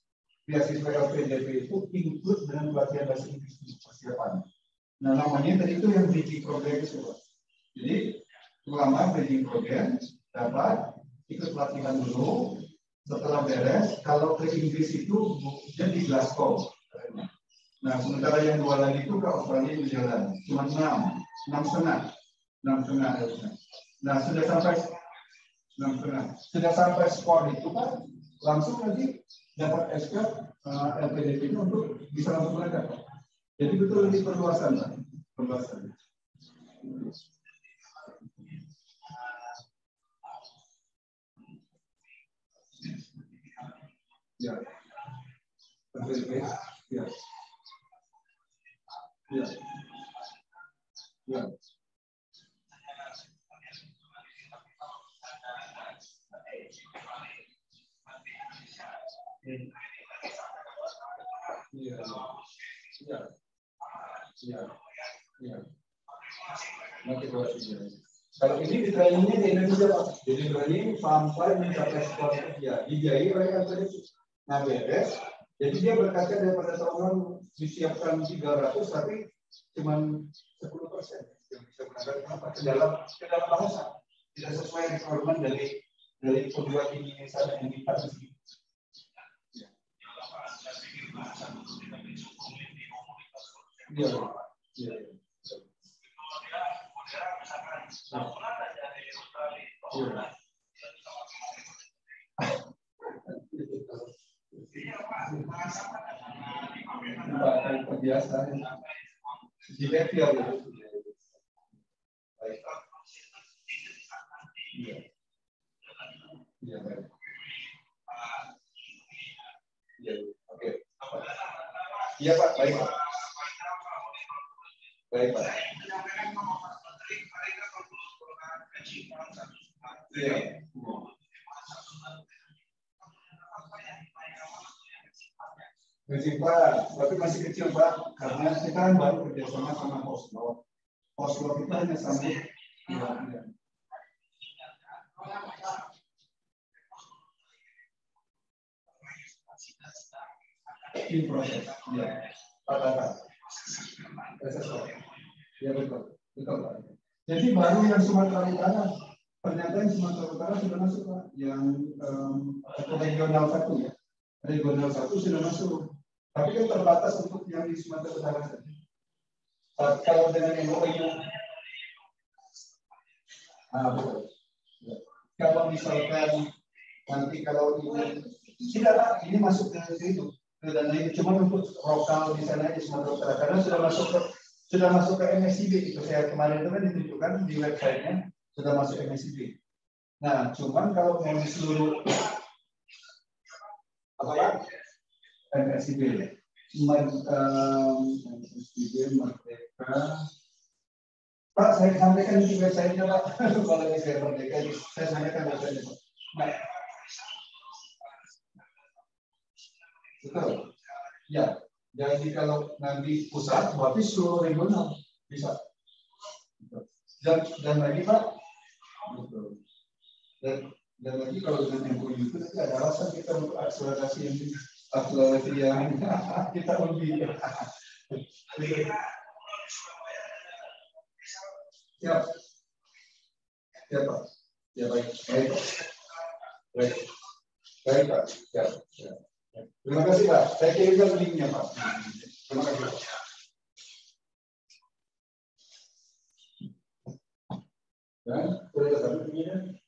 beasiswa LPDP itu include dengan pelatihan bahasa Inggris persiapan. Nah, namanya tadi itu yang bridging program itu. Jadi, ulama bridging program dapat ikut pelatihan dulu. Setelah beres, kalau ke Inggris itu jadi Glasgow. Nah, sementara yang 2 lagi itu ke Australia di jalan. Cuma 6,5. Nah, sudah sampai skor itu kan langsung nanti dapat SK LPDP itu untuk bisa langsung berangkat. Jadi betul ini perluasan Pak. Perluasan. Ya. LPDP. Ya. Kalau ini di trainingnya di Indonesia Pak, jadi training sampai mencapai skor ya dibiayai oleh LPDP. Nah beres, jadi dia berkaca daripada tahun disiapkan 300 tapi cuma 10% yang bisa berangkat ke dalam bahasa tidak sesuai requirement dari perguruan tinggi sana yang kita isi. Biasa di level oke. Iya Pak, baik Pak. Baik Pak. Iya. Kecil Pak, tapi masih kecil Pak, karena kita kan baru kerjasama sama Oslo. Oslo kita hanya sampai in proses, ya, ya betul Pak. Jadi baru yang Sumatera Utara, ternyata yang Sumatera Utara sudah masuk Pak, yang regional 1 ya, regional 1 sudah masuk. Tapi kan terbatas untuk yang di Sumatera Utara saja. Kalau dengan yang OIU, betul. Ya. Kalau misalkan nanti kalau ini tidak, ini masuk ke itu Dan ini cuma untuk lokal di sana di Sumatera Utara karena sudah masuk ke MSIB itu saya kemarin itu kan ditunjukkan di websitenya sudah masuk MSIB. Nah, cuman kalau mau di seluruh apa MSIB, MSIB Merdeka. Pak, saya sampaikan di websitenya Pak. Kalau ini saya Merdeka, saya sampaikan websitenya Pak. Nah, betul. Ya, jadi kalau nanti pusat, berarti seluruh regional bisa. Dan lagi Pak, betul. Dan lagi kalau dengan MOU itu nanti ada alasan kita untuk akselerasi yang kita undi. Siap. Siap Pak. Ya baik. Baik Pak. Siap. Terima kasih Pak. Saya kirimkan linknya Pak. Terima kasih Pak. Dan boleh datang linknya.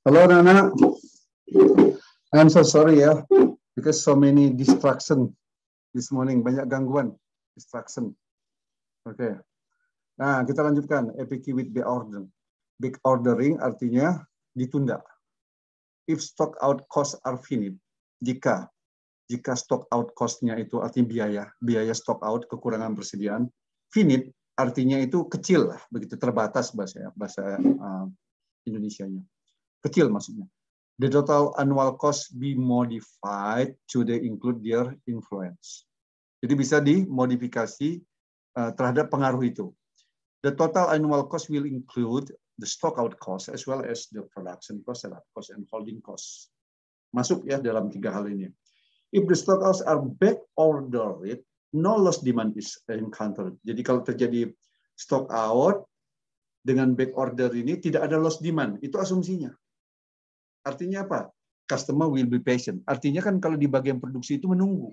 Hello, Nana. I'm so sorry ya, because so many distraction this morning, banyak gangguan, distraction. Oke. Nah, kita lanjutkan EPQ with back order. Back ordering artinya ditunda. If stock out costs are finite, jika stock out cost-nya itu artinya biaya stock out, kekurangan persediaan, finite artinya itu kecil lah, begitu terbatas bahasa Indonesianya. Kecil maksudnya. The total annual cost be modified to include their influence. Jadi bisa dimodifikasi terhadap pengaruh itu. The total annual cost will include the stock out cost as well as the production cost, setup cost, and holding cost. Masuk ya dalam tiga hal ini. If the stock outs are back ordered, no loss demand is encountered. Jadi kalau terjadi stock out dengan back order ini tidak ada loss demand, itu asumsinya. Artinya apa? Customer will be patient. Artinya kan kalau di bagian produksi itu menunggu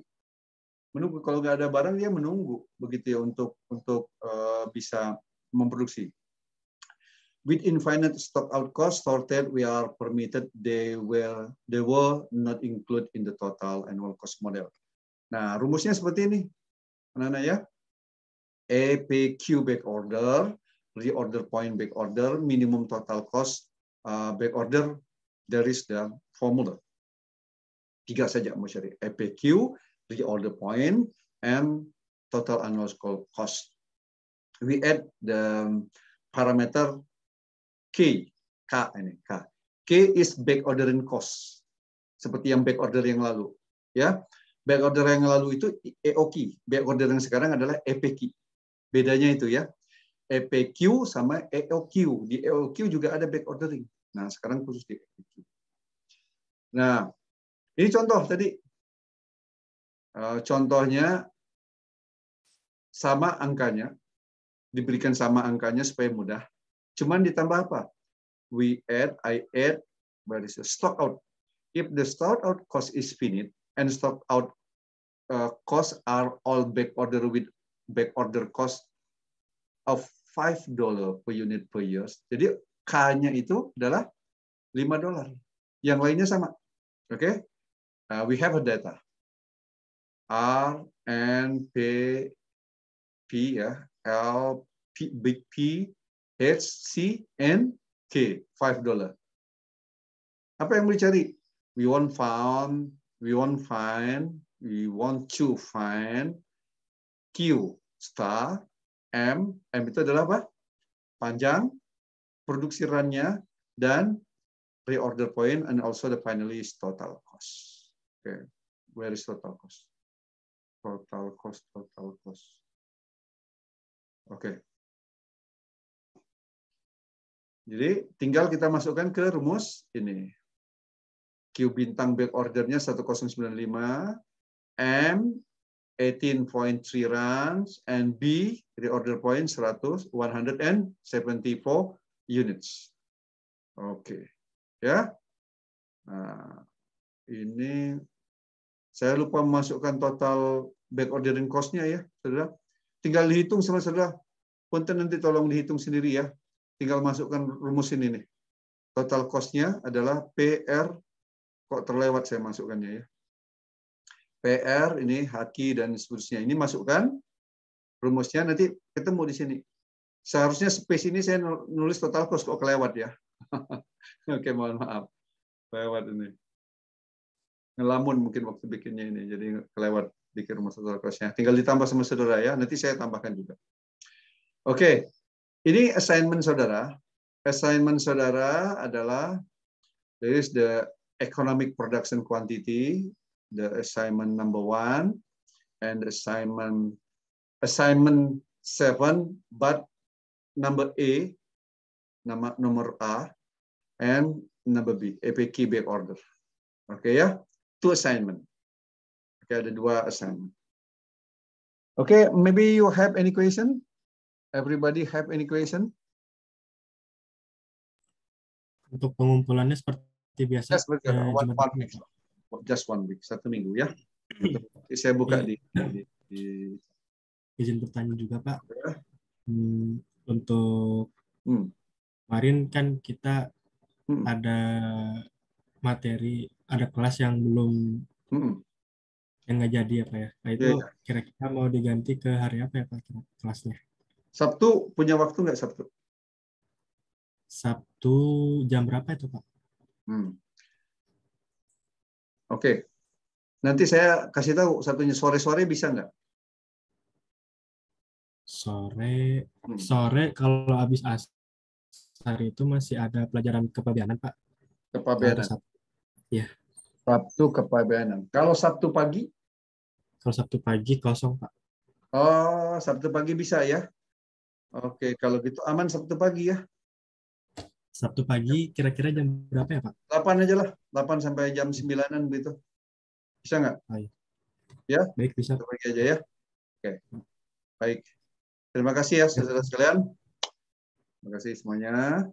kalau nggak ada barang dia menunggu begitu ya untuk bisa memproduksi. With infinite stock out cost sorted we are permitted they were not included in the total annual cost model. Nah rumusnya seperti ini, anak-anak ya. EPQ back order, reorder point back order, minimum total cost back order. There is the formula. 3 saja mau cari. EPQ, reorder point, and total annual cost. We add the parameter K K ini, K. K is back ordering cost. Seperti yang back order yang lalu. Ya, back order yang lalu itu EOQ. Back order yang sekarang adalah EPQ. Bedanya itu ya. EPQ sama EOQ. Di EOQ juga ada back ordering. Nah, sekarang khusus di EPQ. Nah, ini contoh tadi. Contohnya sama angkanya. Diberikan sama angkanya supaya mudah. Cuman ditambah apa? I add, where is the stock out? If the stock out cost is finite and stock out costs are all back order with back order cost of $5 per unit per year. Jadi K-nya itu adalah $5. Yang lainnya sama. Oke? We have a data. R, N, P ya, L, P, big P, H, C, N, K, $5. Apa yang mau dicari? We want to find Q star, M itu adalah apa? Panjang, produksi run-nya, dan reorder point, and also the finally is total cost. Okay, where is total cost? Total cost. Oke. Jadi tinggal kita masukkan ke rumus ini. Q bintang back ordernya 1095, M 18.3 runs, and B reorder point 174 units. Oke. Ya. Nah, ini saya lupa memasukkan total back ordering cost-nya ya, Saudara. Tinggal dihitung sama Saudara. Punten nanti tolong dihitung sendiri ya. Tinggal masukkan rumus ini nih. Total cost-nya adalah PR, kok terlewat saya masukkannya ya. PR, ini haki dan seterusnya. Ini masukkan rumusnya, nanti ketemu di sini. Seharusnya space ini saya nulis total cost, kok kelewat ya. Oke, mohon maaf. Kelewat ini. Ngelamun mungkin waktu bikinnya ini, jadi kelewat bikin rumus total cost-nya. Tinggal ditambah sama Saudara ya, nanti saya tambahkan juga. Oke, ini assignment Saudara. Assignment Saudara adalah there is the economic production quantity, the assignment number 1, and assignment 7, but number A, nomor A, and number B, EPQ back order. Oke ya, 2 assignment. Oke, ada 2 assignment. Oke, maybe you have any question? Everybody have any question? Untuk pengumpulannya seperti biasa. One week. Just 1 week, 1 minggu ya. Saya buka di izin bertanya juga Pak. Untuk kemarin kan kita ada materi, ada kelas yang belum yang nggak jadi ya Pak ya. Nah, itu kira-kira mau diganti ke hari apa ya Pak kelasnya? Sabtu punya waktu nggak Sabtu? Sabtu jam berapa itu Pak? Oke. Nanti saya kasih tahu Sabtunya sore-sore bisa nggak? Sore kalau habis asar itu masih ada pelajaran kepabeanan Pak. Kepabeanan. Ya. Sabtu kepabeanan. Kalau Sabtu pagi? Kalau Sabtu pagi kosong Pak. Oh, Sabtu pagi bisa ya? Oke, kalau gitu aman Sabtu pagi ya. Sabtu pagi kira-kira jam berapa ya Pak? 8 aja lah, 8 sampai jam 9-an begitu. Bisa nggak? Ya? Baik, bisa. Sabtu pagi aja ya. Oke. Baik. Terima kasih ya saudara sekalian. Terima kasih semuanya.